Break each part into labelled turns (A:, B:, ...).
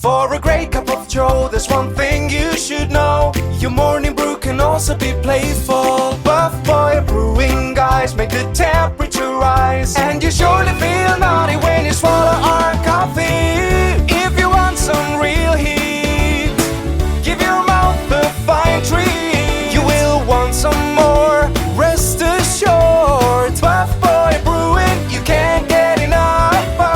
A: For a great cup of joe, there's one thing you should know. Your morning brew can also be playful. Buff Boy Brewing guys make the temperature rise, and you surely feel naughty when you swallow our coffee. If you want some real heat, give your mouth a fine treat. You will want some more, rest assured. Buff Boy Brewing, you can't get enough of.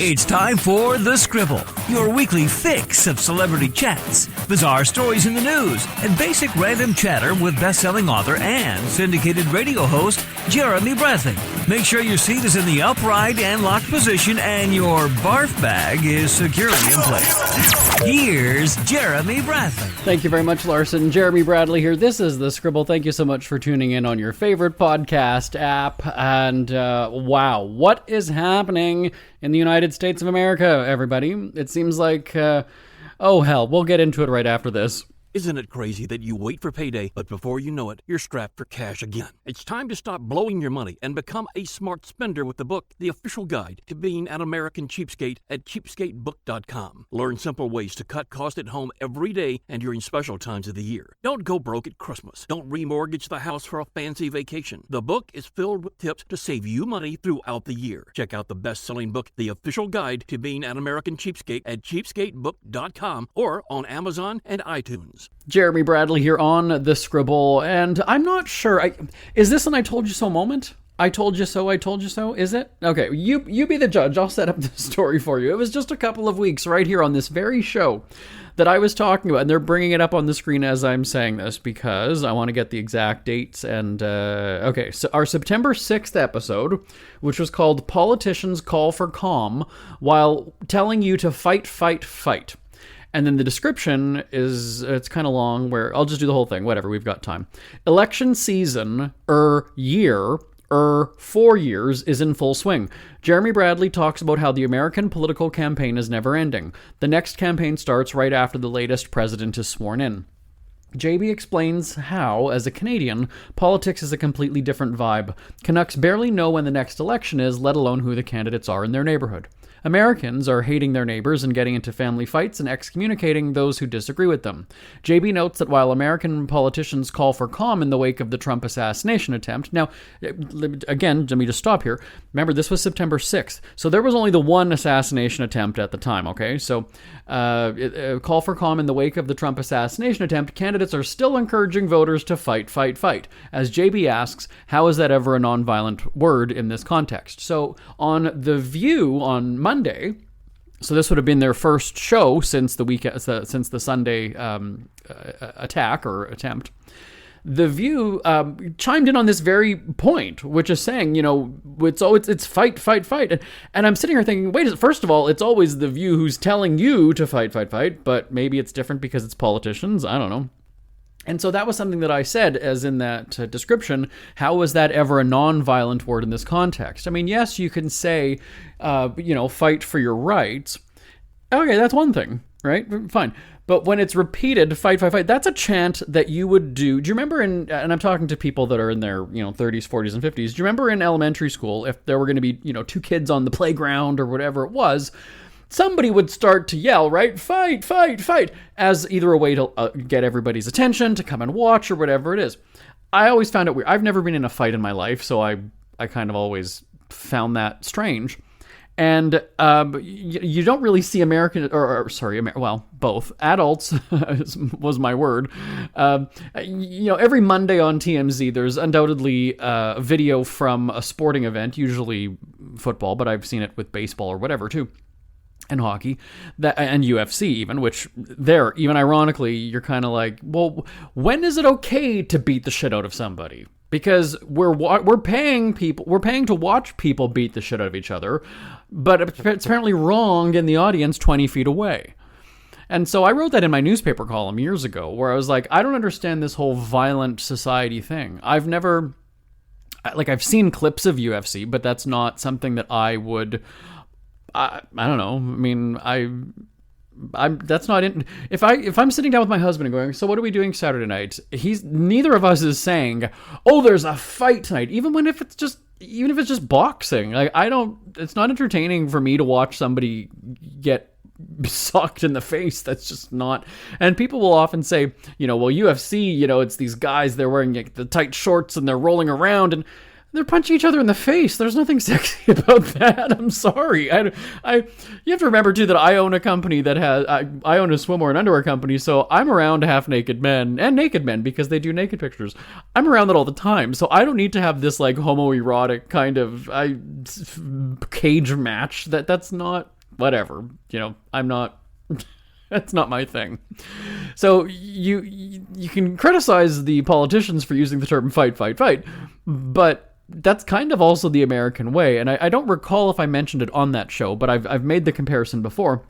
B: It's time for The Scribble, your weekly fix of celebrity chats, bizarre stories in the news, and basic random chatter with best-selling author and syndicated radio host Jeremy Bradley. Make sure your seat is in the upright and locked position and your barf bag is securely in place. Here's Jeremy Bradley.
C: Thank you very much, Larson. Jeremy Bradley here. This is The Scribble. Thank you so much for tuning in on your favorite podcast app. And wow, what is happening in the United States of America, everybody? It seems like, oh hell, we'll get into it right after this.
D: Isn't it crazy that you wait for payday, but before you know it, you're strapped for cash again? It's time to stop blowing your money and become a smart spender with the book, The Official Guide to Being an American Cheapskate at cheapskatebook.com. Learn simple ways to cut costs at home every day and during special times of the year. Don't go broke at Christmas. Don't remortgage the house for a fancy vacation. The book is filled with tips to save you money throughout the year. Check out the best-selling book, The Official Guide to Being an American Cheapskate at cheapskatebook.com or on Amazon and iTunes.
C: Jeremy Bradley here on The Scribble, and I'm not sure. Is this an I told you so moment? I told you so, I told you so, is it? Okay, you be the judge. I'll set up the story for you. It was just a couple of weeks right here on this very show that I was talking about, and they're bringing it up on the screen as I'm saying this because I want to get the exact dates. And, okay, so our September 6th episode, which was called Politicians Call for Calm While Telling You to Fight, Fight, Fight. And then the description is, it's kind of long, where I'll just do the whole thing. Whatever, we've got time. Election season, year, 4 years is in full swing. Jeremy Bradley talks about how the American political campaign is never ending. The next campaign starts right after the latest president is sworn in. JB explains how, as a Canadian, politics is a completely different vibe. Canucks barely know when the next election is, let alone who the candidates are in their neighborhood. Americans are hating their neighbors and getting into family fights and excommunicating those who disagree with them. JB notes that while American politicians call for calm in the wake of the Trump assassination attempt, now, again, let me just stop here. Remember, this was September 6th, so there was only the one assassination attempt at the time, okay? So, call for calm in the wake of the Trump assassination attempt, candidates are still encouraging voters to fight, fight, fight. As JB asks, how is that ever a nonviolent word in this context? So, on The View on Monday, so this would have been their first show since the Sunday attack or attempt. The View chimed in on this very point, which is saying, you know, it's fight, fight, fight. And I'm sitting here thinking, wait, first of all, it's always The View who's telling you to fight, fight, fight, but maybe it's different because it's politicians. I don't know. And so that was something that I said, as in that description, how was that ever a non-violent word in this context? I mean, yes, you can say, fight for your rights. Okay, that's one thing, right? Fine. But when it's repeated, fight, fight, fight, that's a chant that you would do. Do you remember and I'm talking to people that are in their, 30s, 40s, and 50s. Do you remember in elementary school, if there were going to be, two kids on the playground or whatever it was, somebody would start to yell, right? Fight, fight, fight, as either a way to get everybody's attention, to come and watch, or whatever it is. I always found it weird. I've never been in a fight in my life, so I kind of always found that strange. And you don't really see both adults was my word. Every Monday on TMZ, there's undoubtedly a video from a sporting event, usually football, but I've seen it with baseball or whatever too. And hockey, and UFC even, which there, even ironically, you're kind of like, well, when is it okay to beat the shit out of somebody? Because we're paying to watch people beat the shit out of each other, but it's apparently wrong in the audience 20 feet away. And so I wrote that in my newspaper column years ago, where I was like, I don't understand this whole violent society thing. I've seen clips of UFC, but that's not something that I would... I don't know. I mean, that's not in. If I'm sitting down with my husband and going, so what are we doing Saturday night? Neither of us is saying, oh, there's a fight tonight. Even if it's just even if it's just boxing, like it's not entertaining for me to watch somebody get socked in the face. That's just not. And people will often say, well, UFC, it's these guys, they're wearing the tight shorts and they're rolling around and they're punching each other in the face. There's nothing sexy about that. I'm sorry. You have to remember too that I own a company that I own a swimwear and underwear company, so I'm around half naked men and naked men because they do naked pictures. I'm around that all the time, so I don't need to have this like homoerotic kind of cage match. That's not whatever. I'm not. That's not my thing. So you can criticize the politicians for using the term fight, but that's kind of also the American way. And I don't recall if I mentioned it on that show, but I've made the comparison before.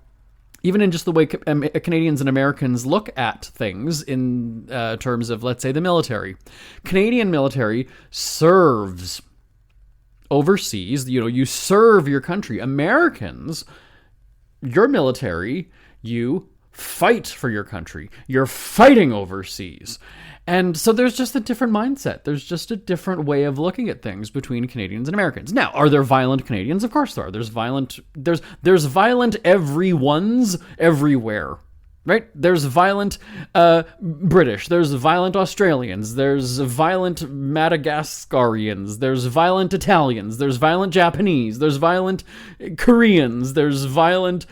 C: Even in just the way Canadians and Americans look at things in terms of, let's say, the military. Canadian military serves overseas. You serve your country. Americans, your military, you fight for your country. You're fighting overseas. And so there's just a different mindset. There's just a different way of looking at things between Canadians and Americans. Now, are there violent Canadians? Of course there are. There's violent everyone's everywhere. Right? There's violent British. There's violent Australians. There's violent Madagascarians. There's violent Italians. There's violent Japanese. There's violent Koreans. There's violent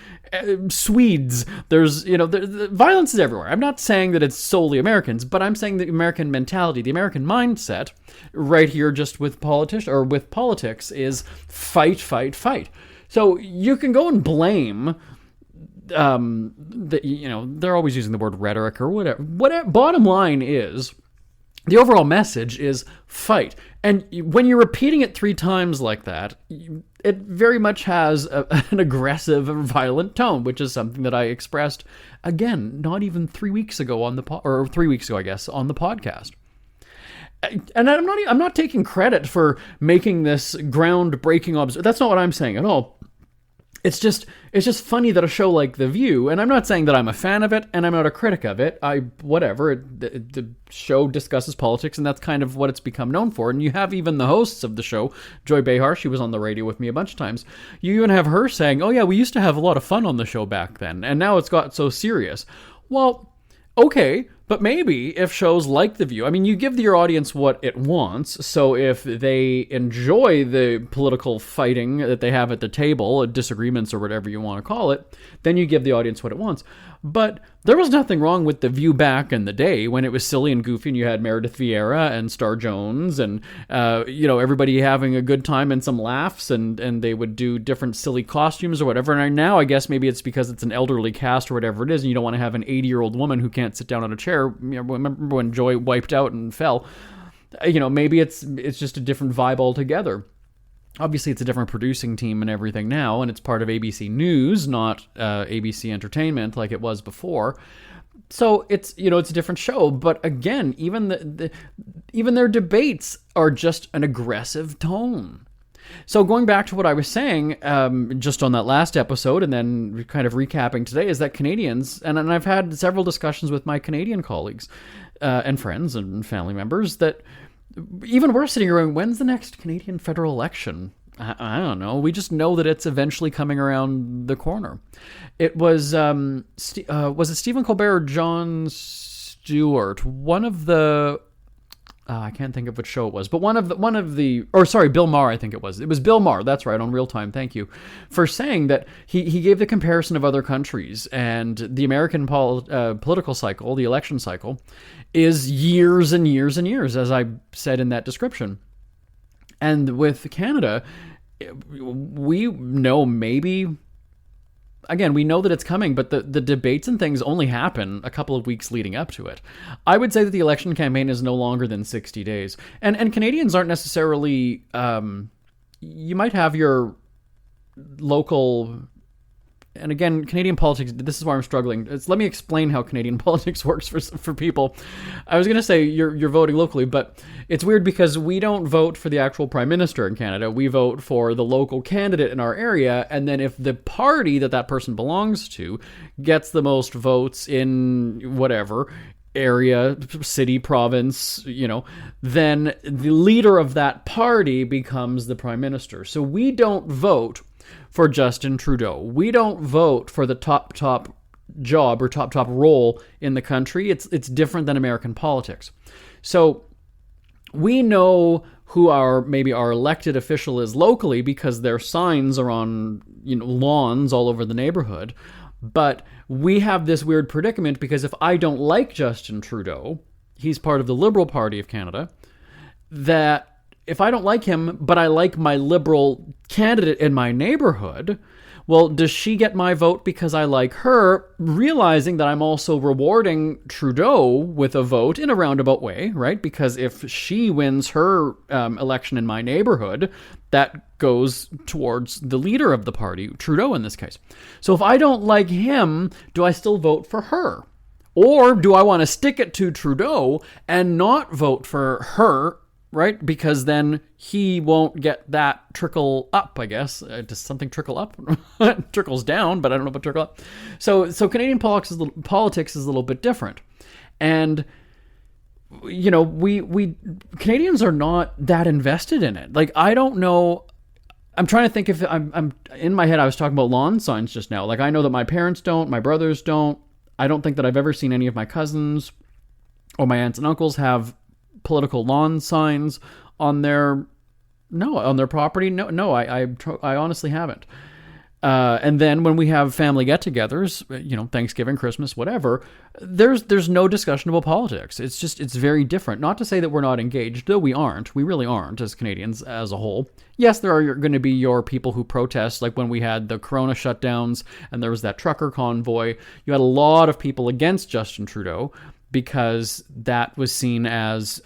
C: Swedes. There's, the violence is everywhere. I'm not saying that it's solely Americans, but I'm saying the American mentality, the American mindset right here just with politics is fight, fight, fight. So you can go and blame they're always using the word rhetoric or whatever. Bottom line is, the overall message is fight. And when you're repeating it 3 times like that, it very much has an aggressive or violent tone, which is something that I expressed, again, not even 3 weeks ago on the 3 weeks ago, I guess, on the podcast. And I'm not taking credit for making this groundbreaking observation. That's not what I'm saying at all. It's just funny that a show like The View, and I'm not saying that I'm a fan of it, and I'm not a critic of it. The show discusses politics, and that's kind of what it's become known for. And you have even the hosts of the show, Joy Behar, she was on the radio with me a bunch of times. You even have her saying, "Oh yeah, we used to have a lot of fun on the show back then, and now it's got so serious." Well, okay. But maybe if shows like The View, you give your audience what it wants, so if they enjoy the political fighting that they have at the table, disagreements or whatever you want to call it, then you give the audience what it wants. But there was nothing wrong with The View back in the day when it was silly and goofy and you had Meredith Vieira and Star Jones and, everybody having a good time and some laughs and they would do different silly costumes or whatever. And now I guess maybe it's because it's an elderly cast or whatever it is and you don't want to have an 80-year-old woman who can't sit down on a chair. Remember when Joy wiped out and fell? Maybe it's just a different vibe altogether. Obviously, it's a different producing team and everything now, and it's part of ABC News, not ABC Entertainment like it was before. So it's it's a different show. But again, even even their debates are just an aggressive tone. So going back to what I was saying, just on that last episode, and then kind of recapping today, is that Canadians, and I've had several discussions with my Canadian colleagues and friends and family members that. Even we're sitting here going, when's the next Canadian federal election? I don't know. We just know that it's eventually coming around the corner. It was it Stephen Colbert or Jon Stewart? One of the I can't think of which show it was, but Bill Maher, I think it was. It was Bill Maher, that's right, on Real Time, thank you, for saying that he gave the comparison of other countries, and the American political cycle, the election cycle, is years and years and years, as I said in that description. And with Canada, we know maybe... Again, we know that it's coming, but the debates and things only happen a couple of weeks leading up to it. I would say that the election campaign is no longer than 60 days. And Canadians aren't necessarily... you might have your local... And again, Canadian politics, this is why I'm struggling. Let me explain how Canadian politics works for people. I was going to say you're voting locally, but it's weird because we don't vote for the actual prime minister in Canada. We vote for the local candidate in our area, and then if the party that person belongs to gets the most votes in whatever, area, city, province, then the leader of that party becomes the prime minister. So we don't vote for Justin Trudeau. We don't vote for the top job or top role in the country. It's different than American politics. So we know who our elected official is locally because their signs are on lawns all over the neighborhood. But we have this weird predicament because if I don't like Justin Trudeau, he's part of the Liberal Party of Canada, that if I don't like him, but I like my Liberal candidate in my neighborhood, well, does she get my vote because I like her, realizing that I'm also rewarding Trudeau with a vote in a roundabout way, right? Because if she wins her election in my neighborhood, that goes towards the leader of the party, Trudeau in this case. So if I don't like him, do I still vote for her? Or do I want to stick it to Trudeau and not vote for her, right? Because then he won't get that trickle up, I guess. Does something trickle up? Trickles down, but I don't know about trickle up. So Canadian politics is a little bit different. And we Canadians are not that invested in it. Like, I don't know. I'm trying to think if I'm in my head. I was talking about lawn signs just now. Like, I know that my parents don't, my brothers don't. I don't think that I've ever seen any of my cousins or my aunts and uncles have political lawn signs on their property. No, I honestly haven't. And then when we have family get-togethers, Thanksgiving, Christmas, whatever, there's no discussion about politics. It's very different. Not to say that we're not engaged, though we aren't. We really aren't as Canadians as a whole. Yes, there are going to be your people who protest, like when we had the Corona shutdowns and there was that trucker convoy. You had a lot of people against Justin Trudeau because that was seen as,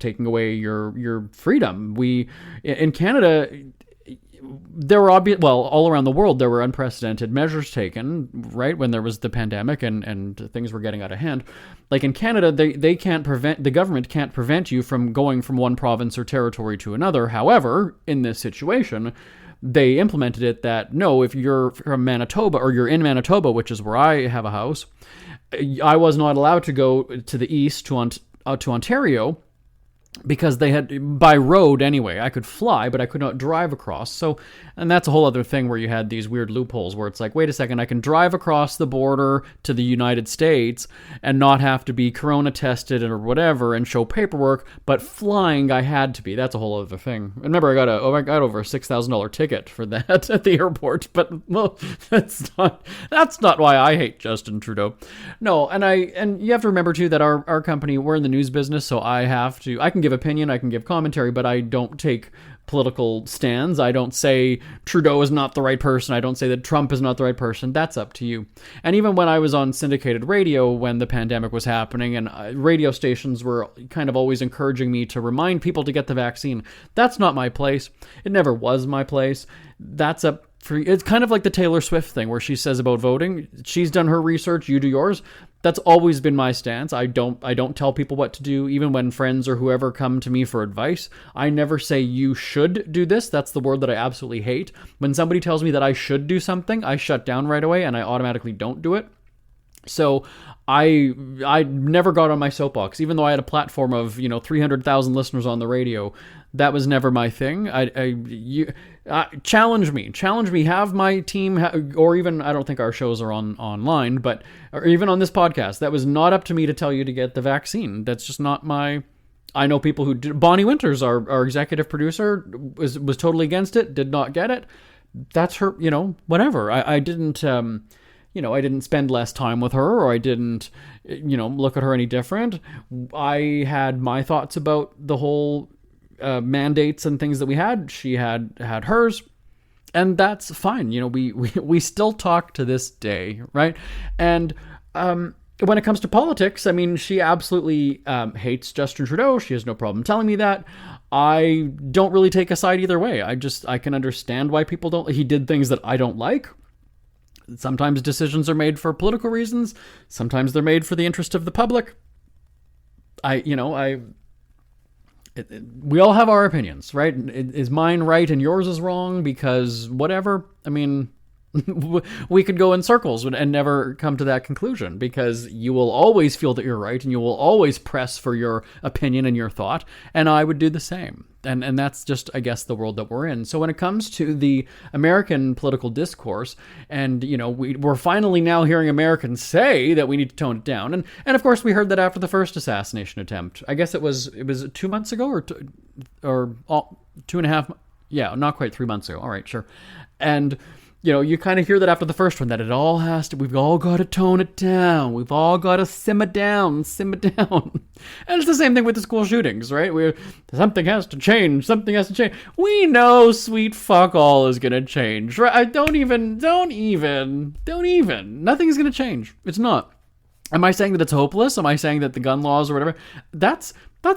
C: taking away your freedom. In Canada, there were all around the world, there were unprecedented measures taken, right, when there was the pandemic and things were getting out of hand. Like in Canada, the government can't prevent you from going from one province or territory to another. However, in this situation, they implemented it that, no, if you're from Manitoba or you're in Manitoba, which is where I have a house, I was not allowed to go to the east to Ontario because they had, by road anyway, I could fly, but I could not drive across. So, and that's a whole other thing where you had these weird loopholes where it's like, wait a second, I can drive across the border to the United States and not have to be Corona tested or whatever and show paperwork, but flying I had to be. That's a whole other thing. Remember, I got over a $6,000 ticket for that at the airport, but well, that's not why I hate Justin Trudeau. No, and you have to remember too that our company, we're in the news business, so I can give opinion, I can give commentary, but I don't take political stands. I don't say Trudeau is not the right person. I don't say that Trump is not the right person. That's up to you. And even when I was on syndicated radio when the pandemic was happening and radio stations were kind of always encouraging me to remind people to get the vaccine, that's not my place. It never was my place. That's up for, it's kind of like the Taylor Swift thing where she says about voting. She's done her research, you do yours. That's always been my stance. I don't tell people what to do, even when friends or whoever come to me for advice. I never say you should do this. That's the word that I absolutely hate. When somebody tells me that I should do something, I shut down right away and I automatically don't do it. So I never got on my soapbox, even though I had a platform of 300,000 listeners on the radio. That was never my thing. Challenge me. Have my team, or even, I don't think our shows are online, but or even on this podcast. That was not up to me to tell you to get the vaccine. That's just not my. I know people who did. Bonnie Winters, our executive producer, was totally against it. Did not get it. That's her. Whatever. I didn't. I didn't spend less time with her, or I didn't, look at her any different. I had my thoughts about the whole mandates and things that we had. She had hers, and that's fine. We still talk to this day, right? And when it comes to politics, I mean, she absolutely hates Justin Trudeau. She has no problem telling me that. I don't really take a side either way. I can understand why people don't. He did things that I don't like. Sometimes decisions are made for political reasons. Sometimes they're made for the interest of the public. We all have our opinions, right? Is mine right and yours is wrong because whatever? I mean, we could go in circles and never come to that conclusion, because you will always feel that you're right and you will always press for your opinion and your thought, and I would do the same. And that's just, I guess, the world that we're in. So when it comes to the American political discourse, and, you know, we're finally now hearing Americans say that we need to tone it down. And of course, we heard that after the first assassination attempt. I guess it was 2 months ago or 2.5. Yeah, not quite 3 months ago. All right, sure. And, you know, you kind of hear that after the first one, that we've all got to tone it down. We've all got to simmer down. And it's the same thing with the school shootings, right? Something has to change. We know sweet fuck all is going to change, right? Don't even. Nothing's going to change. It's not. Am I saying that it's hopeless? Am I saying that the gun laws or whatever? That's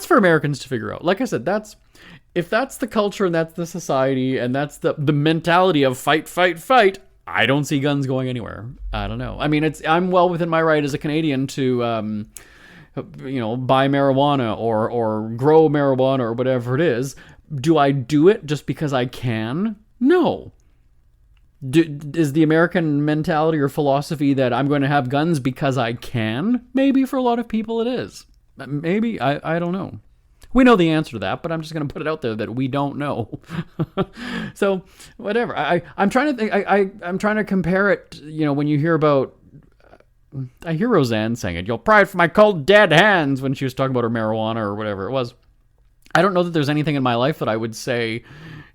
C: for Americans to figure out. Like I said, if that's the culture and that's the society and that's the mentality of fight, I don't see guns going anywhere. I don't know. I mean, I'm well within my right as a Canadian to, buy marijuana or grow marijuana or whatever it is. Do I do it just because I can? No. Is the American mentality or philosophy that I'm going to have guns because I can? Maybe for a lot of people it is. Maybe. I don't know. We know the answer to that, but I'm just going to put it out there that we don't know. So, whatever. I'm trying to think. I'm trying to compare it. You know, when you hear about, I hear Roseanne saying it. You'll pry it from my cold dead hands when she was talking about her marijuana or whatever it was. I don't know that there's anything in my life that I would say,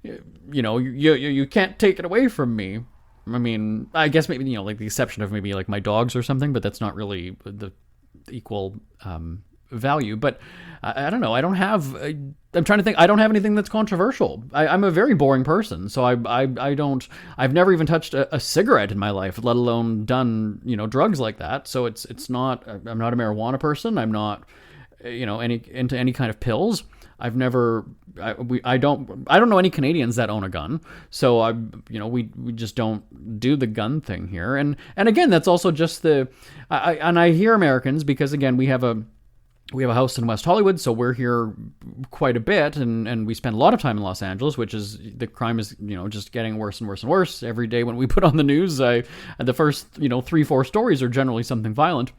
C: you know, you can't take it away from me. I mean, I guess maybe, you know, like the exception of maybe like my dogs or something, but that's not really the equal value. But I don't know. I'm trying to think. I don't have anything that's controversial. I'm a very boring person, so I've never even touched a cigarette in my life, let alone done, you know, drugs like that. So it's not. I'm not a marijuana person. I'm not, you know, into any kind of pills. I've never. I don't know any Canadians that own a gun. So we just don't do the gun thing here. And again, that's also just I hear Americans, because again, we have a house in West Hollywood, so we're here quite a bit, and we spend a lot of time in Los Angeles, which is, the crime is, you know, just getting worse and worse and worse. Every day when we put on the news, the first, you know, 3-4 stories are generally something violent.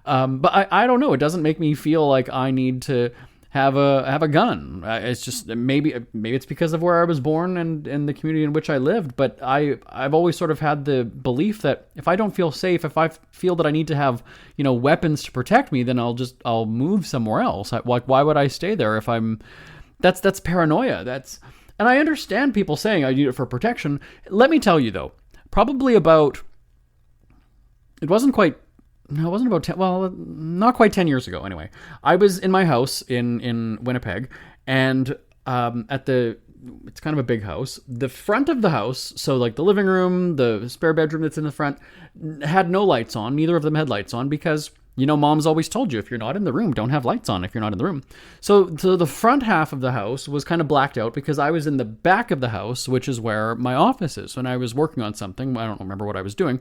C: But I don't know. It doesn't make me feel like I need to have a gun. It's just maybe it's because of where I was born and the community in which I lived. But I've always sort of had the belief that if I don't feel safe, if I feel that I need to have, you know, weapons to protect me, then I'll move somewhere else. Why would I stay there if that's paranoia? And I understand people saying I need it for protection. Let me tell you though, probably about, it wasn't about 10, well, not quite 10 years ago anyway. I was in my house in Winnipeg, and it's kind of a big house. The front of the house, so like the living room, the spare bedroom that's in the front, had no lights on. Neither of them had lights on because, you know, mom's always told you, if you're not in the room, don't have lights on if you're not in the room. So the front half of the house was kind of blacked out because I was in the back of the house, which is where my office is. And I was working on something. I don't remember what I was doing.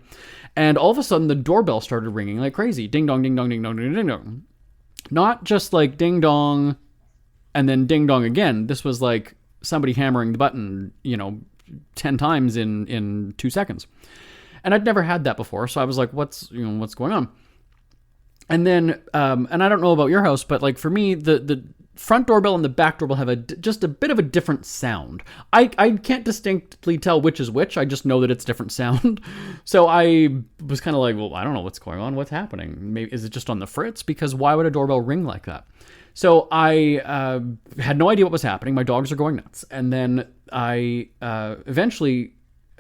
C: And all of a sudden, the doorbell started ringing like crazy. Ding dong, ding dong, ding dong, ding dong, ding dong. Not just like ding dong and then ding dong again. This was like somebody hammering the button, you know, 10 times in 2 seconds. And I'd never had that before. So I was like, what's going on? And then, and I don't know about your house, but like for me, the front doorbell and the back doorbell have just a bit of a different sound. I can't distinctly tell which is which. I just know that it's different sound. So I was kind of like, well, I don't know what's going on. What's happening? Maybe, is it just on the fritz? Because why would a doorbell ring like that? So I had no idea what was happening. My dogs are going nuts. And then I eventually...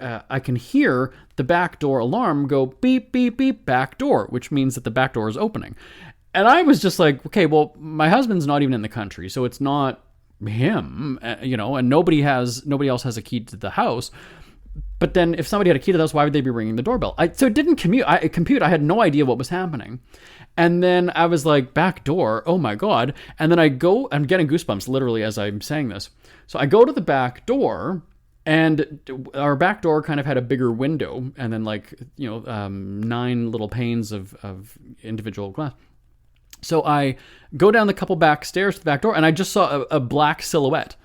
C: I can hear the back door alarm go beep, beep, beep, back door, which means that the back door is opening. And I was just like, okay, well, my husband's not even in the country, so it's not him, you know, and nobody else has a key to the house. But then if somebody had a key to the house, why would they be ringing the doorbell? So it didn't compute. I had no idea what was happening. And then I was like, back door, oh my God. And then I'm getting goosebumps literally as I'm saying this. So I go to the back door, and our back door kind of had a bigger window, and then 9 little panes of individual glass. So I go down the couple back stairs to the back door, and I just saw a black silhouette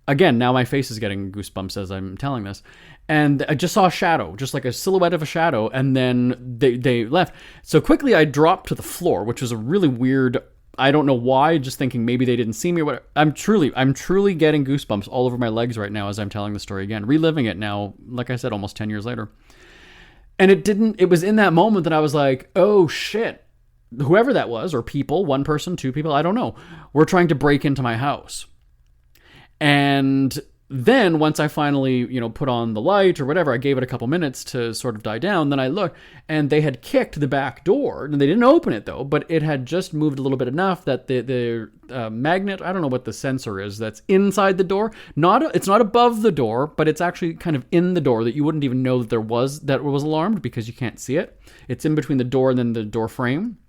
C: Again, now my face is getting goosebumps as I'm telling this. And I just saw a shadow, just like a silhouette of a shadow, and then they left. So quickly I dropped to the floor, which was a really weird, I don't know why, just thinking maybe they didn't see me or whatever. I'm truly getting goosebumps all over my legs right now as I'm telling the story again, reliving it now, like I said, almost 10 years later. And it was in that moment that I was like, oh shit, whoever that was, or people, one person, two people, I don't know, were trying to break into my house. And then once I finally, put on the light or whatever, I gave it a couple minutes to sort of die down. Then I looked and they had kicked the back door, and they didn't open it though, but it had just moved a little bit enough that the magnet, I don't know what the sensor is that's inside the door. It's not above the door, but it's actually kind of in the door that you wouldn't even know that it was alarmed because you can't see it. It's in between the door and then the door frame.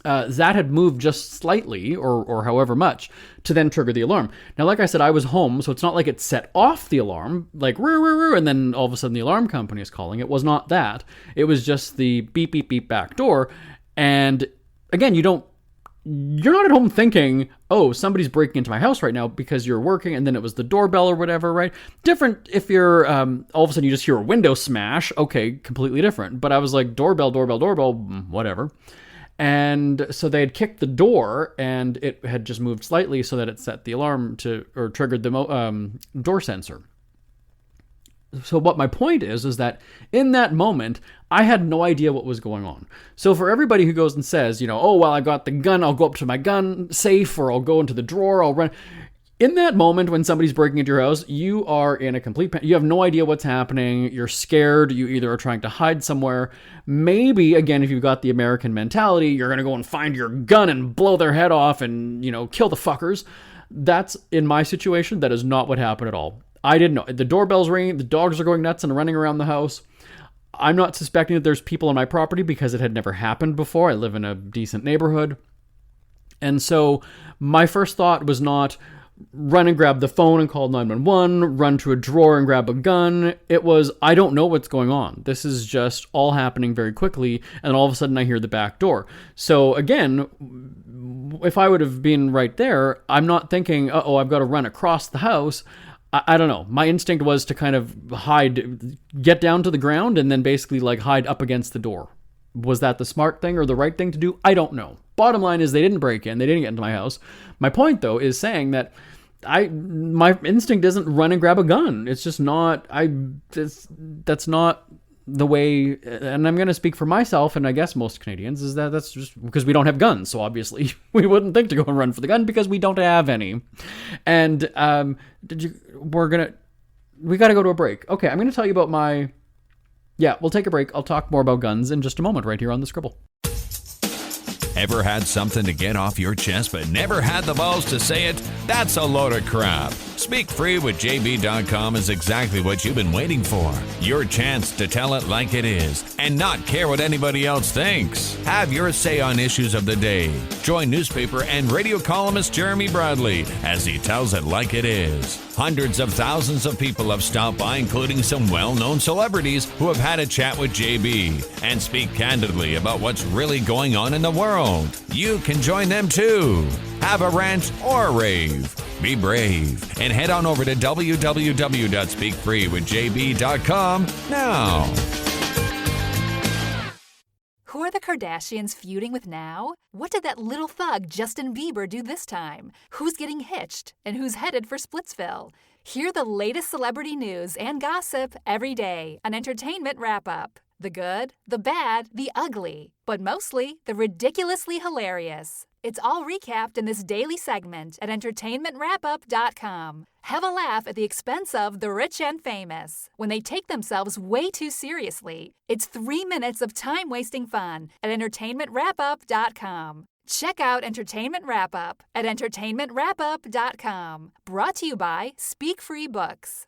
C: That had moved just slightly or however much to then trigger the alarm. Now, like I said, I was home, so it's not like it set off the alarm, like, and then all of a sudden the alarm company is calling. It was not that. It was just the beep, beep, beep back door. And again, you're not at home thinking, oh, somebody's breaking into my house right now because you're working, and then it was the doorbell or whatever, right? Different if you're, all of a sudden you just hear a window smash. Okay, completely different. But I was like, doorbell, whatever. And so they had kicked the door, and it had just moved slightly so that it set the alarm or triggered the door sensor. So what my point is that in that moment, I had no idea what was going on. So for everybody who goes and says, oh, well, I got the gun, I'll go up to my gun safe, or I'll go into the drawer, I'll run. In that moment when somebody's breaking into your house, you are in a complete panic. You have no idea what's happening. You're scared. You either are trying to hide somewhere. Maybe, again, if you've got the American mentality, you're going to go and find your gun and blow their head off and, kill the fuckers. That's, in my situation, that is not what happened at all. I didn't know. The doorbell's ringing. The dogs are going nuts and running around the house. I'm not suspecting that there's people on my property because it had never happened before. I live in a decent neighborhood. And so my first thought was not run and grab the phone and call 911, run to a drawer and grab a gun. It was, I don't know what's going on. This is just all happening very quickly, and all of a sudden I hear the back door. So again, if I would have been right there, I'm not thinking, I've got to run across the house. I don't know. My instinct was to kind of hide, get down to the ground, and then basically like hide up against the door. Was that the smart thing or the right thing to do? I don't know. Bottom line is they didn't break in. They didn't get into my house. My point, though, is saying that my instinct isn't run and grab a gun. It's just not. That's not the way. And I'm going to speak for myself, and I guess most Canadians, is that's just because we don't have guns. So obviously we wouldn't think to go and run for the gun because we don't have any. And we got to go to a break. Okay, I'm going to tell you about my. Yeah, we'll take a break. I'll talk more about guns in just a moment right here on The Scribble.
E: Ever had something to get off your chest but never had the balls to say it? That's a load of crap. Speak Free with JB.com is exactly what you've been waiting for. Your chance to tell it like it is and not care what anybody else thinks. Have your say on issues of the day. Join newspaper and radio columnist Jeremy Bradley as he tells it like it is. Hundreds of thousands of people have stopped by, including some well-known celebrities who have had a chat with JB and speak candidly about what's really going on in the world. You can join them too. Have a rant or a rave. Be brave and head on over to www.speakfreewithjb.com now.
F: Who are the Kardashians feuding with now? What did that little thug Justin Bieber do this time? Who's getting hitched? And who's headed for Splitsville? Hear the latest celebrity news and gossip every day on Entertainment Wrap-Up. The good, the bad, the ugly, but mostly the ridiculously hilarious. It's all recapped in this daily segment at entertainmentwrapup.com. Have a laugh at the expense of the rich and famous when they take themselves way too seriously. It's 3 minutes of time-wasting fun at entertainmentwrapup.com. Check out Entertainment Wrap-Up at entertainmentwrapup.com. Brought to you by Speak Free Books.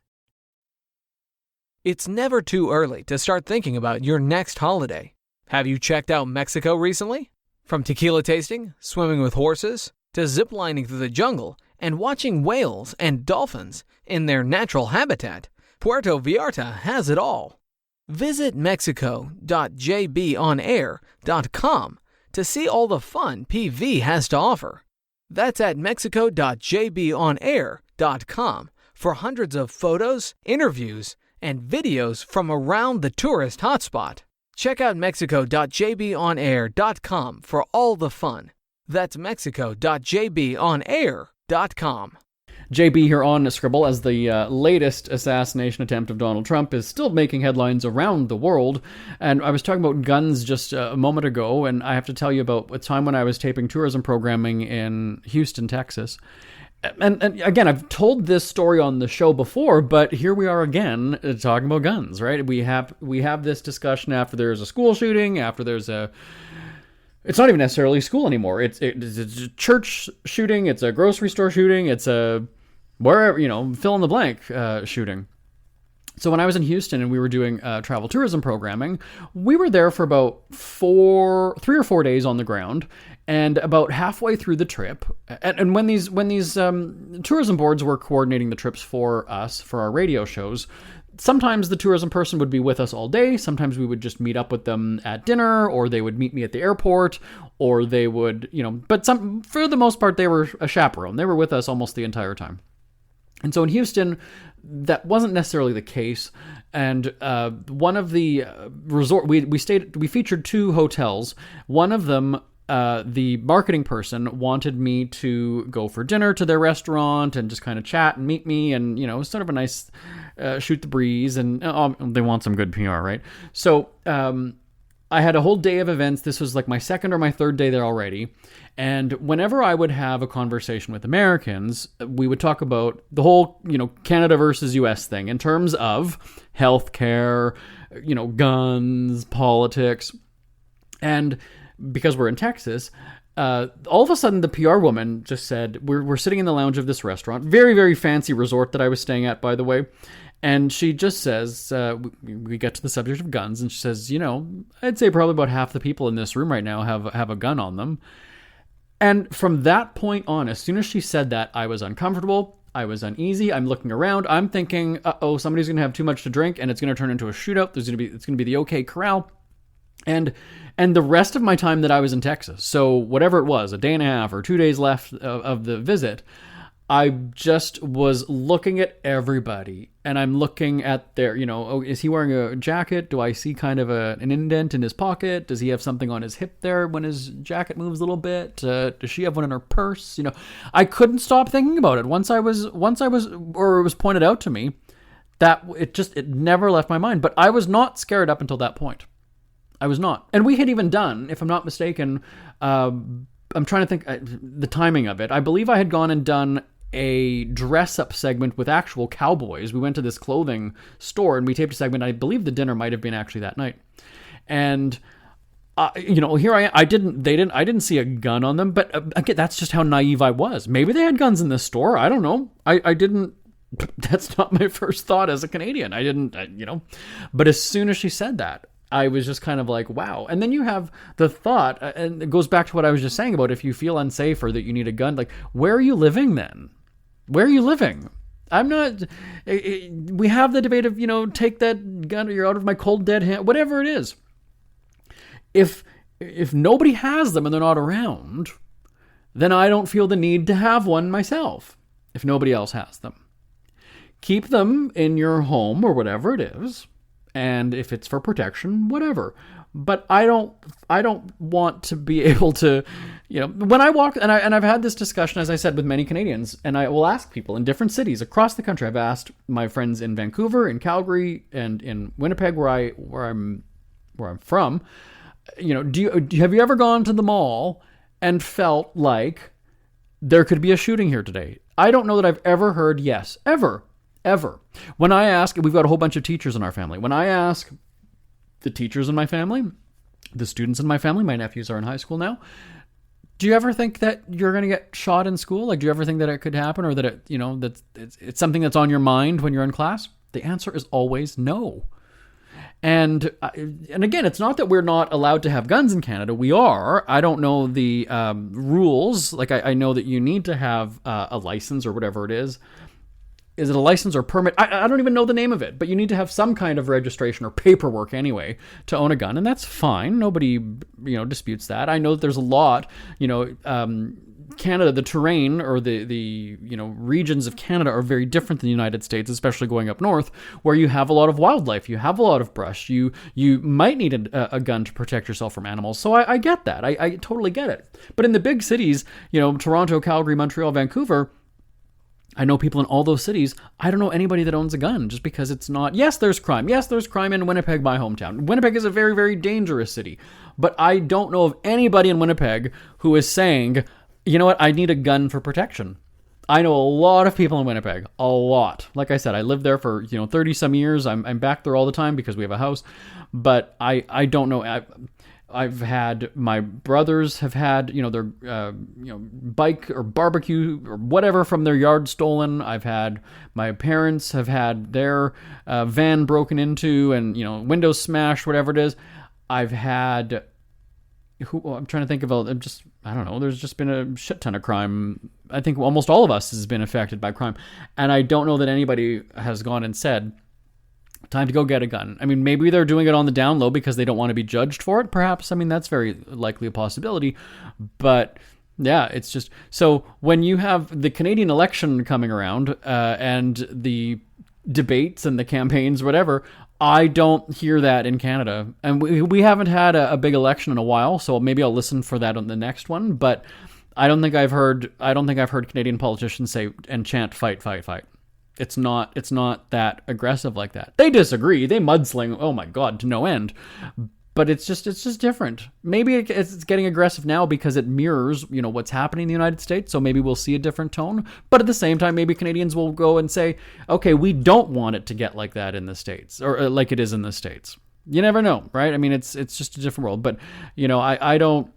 G: It's never too early to start thinking about your next holiday. Have you checked out Mexico recently? From tequila tasting, swimming with horses, to ziplining through the jungle and watching whales and dolphins in their natural habitat, Puerto Vallarta has it all. Visit mexico.jbonair.com to see all the fun PV has to offer. That's at mexico.jbonair.com. mexico.jbonair.com for hundreds of photos, interviews, and videos from around the tourist hotspot. Check out mexico.jbonair.com for all the fun. That's mexico.jbonair.com.
C: JB here on Scribble, as the latest assassination attempt of Donald Trump is still making headlines around the world. And I was talking about guns just a moment ago, and I have to tell you about a time when I was taping tourism programming in Houston, Texas. And again, I've told this story on the show before, but here we are again talking about guns, right? We have this discussion after there's a school shooting, after there's a... It's not even necessarily school anymore. It's a church shooting, it's a grocery store shooting, it's a wherever, fill in the blank shooting. So when I was in Houston and we were doing travel tourism programming, we were there for about 3 or 4 days on the ground. And about halfway through the trip, and when these tourism boards were coordinating the trips for us, for our radio shows, sometimes the tourism person would be with us all day. Sometimes we would just meet up with them at dinner, or they would meet me at the airport, or they would, but for the most part, they were a chaperone. They were with us almost the entire time. And so in Houston, that wasn't necessarily the case. And one of the we featured 2 hotels. One of them, the marketing person wanted me to go for dinner to their restaurant and just kind of chat and meet me, and it was sort of a nice shoot the breeze, and they want some good PR, right? So I had a whole day of events. This was like my second or my third day there already. And whenever I would have a conversation with Americans, we would talk about the whole, Canada versus US thing in terms of healthcare, guns, politics. And because we're in Texas, all of a sudden the PR woman just said, we're sitting in the lounge of this restaurant, very, very fancy resort that I was staying at, by the way. And she just says, we get to the subject of guns, and she says, I'd say probably about half the people in this room right now have a gun on them. And from that point on, as soon as she said that, I was uncomfortable. I was uneasy. I'm looking around. I'm thinking, somebody's going to have too much to drink, and it's going to turn into a shootout. It's going to be the OK Corral. And the rest of my time that I was in Texas, so whatever it was, a day and a half or 2 days left of the visit, I just was looking at everybody, and I'm looking at their, is he wearing a jacket? Do I see kind of an indent in his pocket? Does he have something on his hip there when his jacket moves a little bit? Does she have one in her purse? I couldn't stop thinking about it. Once it was pointed out to me, that it never left my mind. But I was not scared up until that point. I was not. And we had even done, if I'm not mistaken, I'm trying to think the timing of it. I believe I had gone and done a dress-up segment with actual cowboys. We went to this clothing store and we taped a segment. I believe the dinner might have been actually that night. And here I am. I didn't see a gun on them, but again, that's just how naive I was. Maybe they had guns in this store. I don't know. I didn't. That's not my first thought as a Canadian. I didn't. But as soon as she said that, I was just kind of like, wow. And then you have the thought, and it goes back to what I was just saying about if you feel unsafe or that you need a gun, like, where are you living then? Where are you living? I'm not, we have the debate of, take that gun, or you're out of my cold dead hand, whatever it is. If nobody has them and they're not around, then I don't feel the need to have one myself if nobody else has them. Keep them in your home or whatever it is. And if it's for protection, whatever. But I don't want to be able to, when I walk, and I've had this discussion, as I said, with many Canadians, and I will ask people in different cities across the country. I've asked my friends in Vancouver, in Calgary, and in Winnipeg, where I'm from. Have you ever gone to the mall and felt like there could be a shooting here today? I don't know that I've ever heard yes, ever. When I ask, we've got a whole bunch of teachers in our family. When I ask the teachers in my family, the students in my family, my nephews are in high school now, do you ever think that you're going to get shot in school? Like, do you ever think that it could happen, or that it's something that's on your mind when you're in class? The answer is always no. And again, it's not that we're not allowed to have guns in Canada. We are. I don't know the rules. Like, I know that you need to have a license or whatever it is. Is it a license or permit? I don't even know the name of it, but you need to have some kind of registration or paperwork anyway to own a gun, and that's fine. Nobody, disputes that. I know that there's a lot, Canada, the terrain or the regions of Canada are very different than the United States, especially going up north, where you have a lot of wildlife, you have a lot of brush, you might need a gun to protect yourself from animals. So I get that. I totally get it. But in the big cities, Toronto, Calgary, Montreal, Vancouver, I know people in all those cities. I don't know anybody that owns a gun just because it's not... Yes, there's crime. Yes, there's crime in Winnipeg, my hometown. Winnipeg is a very, very dangerous city. But I don't know of anybody in Winnipeg who is saying, you know what, I need a gun for protection. I know a lot of people in Winnipeg. A lot. Like I said, I lived there for 30-some years. I'm back there all the time because we have a house. But I don't know... I've had, my brothers have had, their, bike or barbecue or whatever from their yard stolen. I've had, my parents have had their van broken into and, windows smashed, whatever it is. I've had, I'm trying to think of I don't know, there's just been a shit ton of crime. I think almost all of us has been affected by crime. And I don't know that anybody has gone and said, time to go get a gun. I mean, maybe they're doing it on the down low because they don't want to be judged for it, perhaps. I mean, that's very likely a possibility. But yeah, it's just... So when you have the Canadian election coming around and the debates and the campaigns, whatever, I don't hear that in Canada. And we haven't had a big election in a while, so maybe I'll listen for that on the next one. But I don't think I've heard Canadian politicians say and chant fight, fight, fight. It's not that aggressive like that. They disagree. They mudsling, oh my God, to no end. But it's just different. Maybe it's getting aggressive now because it mirrors, what's happening in the United States. So maybe we'll see a different tone. But at the same time, maybe Canadians will go and say, okay, we don't want it to get like that in the States, or like it is in the States. You never know, right? I mean, it's just a different world. But, I don't...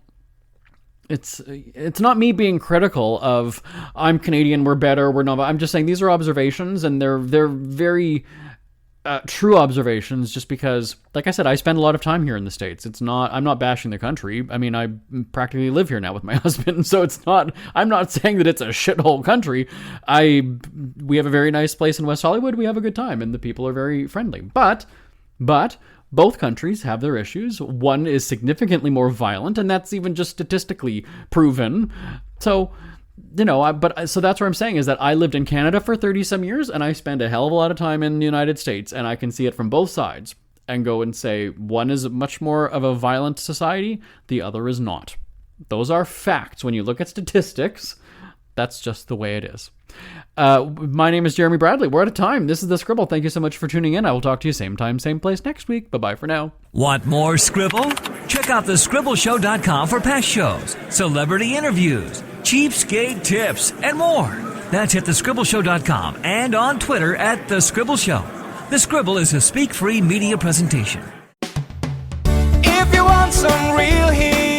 C: It's not me being critical of I'm Canadian, we're better, we're not. I'm just saying these are observations, and they're very true observations. Just because, like I said, I spend a lot of time here in the States. I'm not bashing the country. I mean, I practically live here now with my husband, so it's not. I'm not saying that it's a shithole country. We have a very nice place in West Hollywood. We have a good time, and the people are very friendly. But both countries have their issues. One is significantly more violent, and that's even just statistically proven. So, so that's what I'm saying is that I lived in Canada for 30-some years, and I spend a hell of a lot of time in the United States, and I can see it from both sides and go and say one is much more of a violent society, the other is not. Those are facts. When you look at statistics, that's just the way it is. My name is Jeremy Bradley. We're out of time. This is The Scribble. Thank you so much for tuning in. I will talk to you same time, same place next week. Bye-bye for now.
B: Want more Scribble? Check out thescribbleshow.com for past shows, celebrity interviews, cheapskate tips, and more. That's at thescribbleshow.com and on Twitter at The Scribble Show. The Scribble is a speak-free media presentation.
A: If you want some real heat,